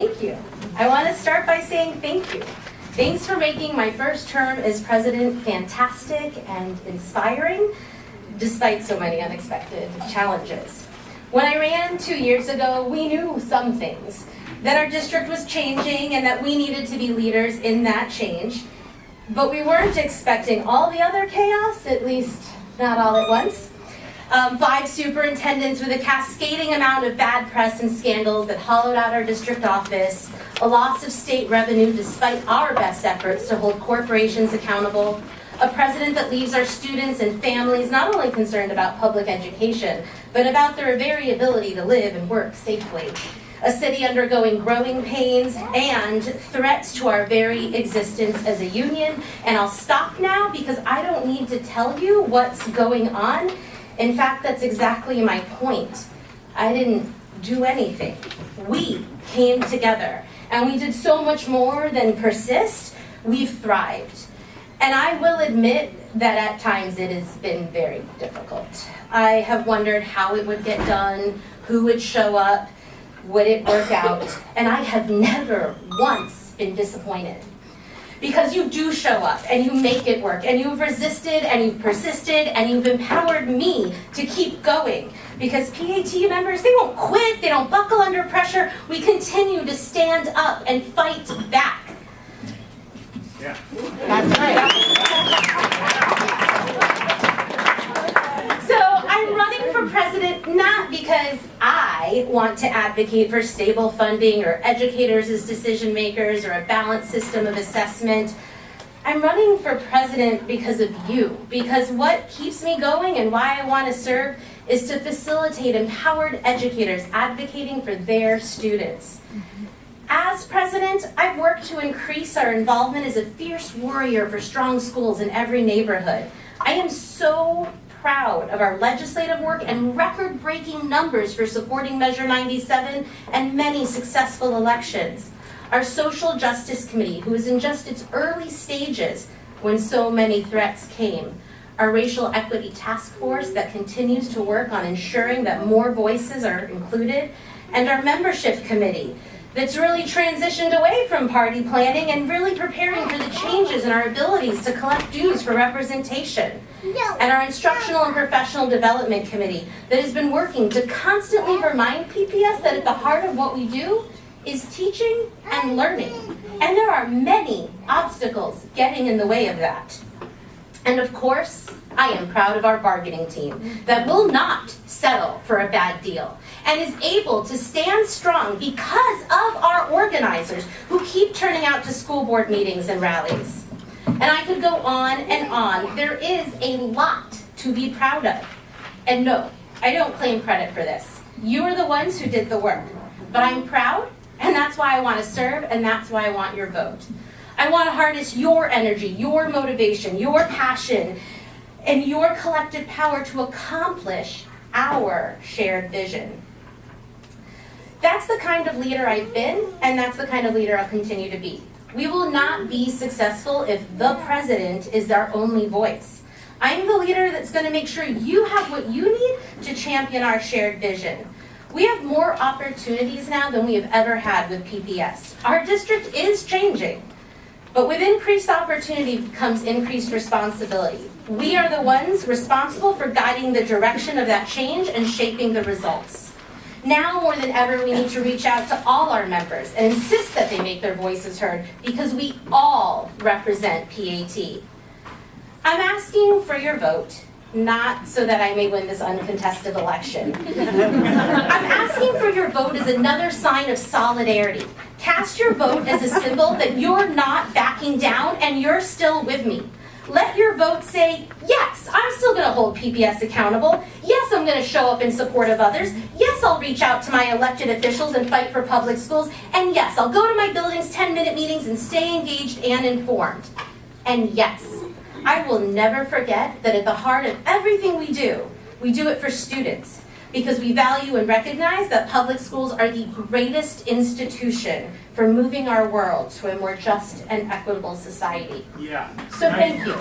Thank you. I want to start by saying thank you. Thanks for making my first term as president fantastic and inspiring, despite so many unexpected challenges. When I ran 2 years ago, we knew some things, that our district was changing and that we needed to be leaders in that change, but we weren't expecting all the other chaos, at least not all at once. 5 superintendents with a cascading amount of bad press and scandals that hollowed out our district office, a loss of state revenue despite our best efforts to hold corporations accountable, a president that leaves our students and families not only concerned about public education, but about their very ability to live and work safely, a city undergoing growing pains and threats to our very existence as a union. And I'll stop now because I don't need to tell you what's going on. In fact, that's exactly my point. I didn't do anything. We came together, and we did so much more than persist. We've thrived. And I will admit that at times it has been very difficult. I have wondered how it would get done, who would show up, would it work out, and I have never once been disappointed. Because you do show up, and you make it work, and you've resisted, and you've persisted, and you've empowered me to keep going. Because PAT members, they won't quit, they don't buckle under pressure. We continue to stand up and fight back. Yeah. That's right. So I'm running for president not because I want to advocate for stable funding or educators as decision makers or a balanced system of assessment. I'm running for president because of you, because what keeps me going and why I want to serve is to facilitate empowered educators advocating for their students. As president, I've worked to increase our involvement as a fierce warrior for strong schools in every neighborhood. I am so proud of our legislative work and record-breaking numbers for supporting Measure 97 and many successful elections. Our Social Justice Committee, who is in just its early stages when so many threats came. Our Racial Equity Task Force that continues to work on ensuring that more voices are included. And our Membership Committee that's really transitioned away from party planning and really preparing for the changes in our abilities to collect dues for representation. And our Instructional and Professional Development Committee that has been working to constantly remind PPS that at the heart of what we do is teaching and learning. And there are many obstacles getting in the way of that. And of course, I am proud of our bargaining team that will not settle for a bad deal and is able to stand strong because of our organizers who keep turning out to school board meetings and rallies. And I could go on and on. There is a lot to be proud of. And no, I don't claim credit for this. You are the ones who did the work. But I'm proud, and that's why I want to serve, and that's why I want your vote. I want to harness your energy, your motivation, your passion, and your collective power to accomplish our shared vision. That's the kind of leader I've been, and that's the kind of leader I'll continue to be. We will not be successful if the president is our only voice. I'm the leader that's going to make sure you have what you need to champion our shared vision. We have more opportunities now than we have ever had with PPS. Our district is changing, but with increased opportunity comes increased responsibility. We are the ones responsible for guiding the direction of that change and shaping the results. Now more than ever, we need to reach out to all our members and insist that they make their voices heard because we all represent PAT. I'm asking for your vote, not so that I may win this uncontested election. I'm asking for your vote as another sign of solidarity. Cast your vote as a symbol that you're not backing down and you're still with me. Let your vote say, yes, I'm still going to hold PPS accountable. Yes, I'm going to show up in support of others. Yes, I'll reach out to my elected officials and fight for public schools. And yes, I'll go to my building's 10-minute meetings and stay engaged and informed. And yes, I will never forget that at the heart of everything we do it for students. Because we value and recognize that public schools are the greatest institution for moving our world to a more just and equitable society. Yeah. So thank you.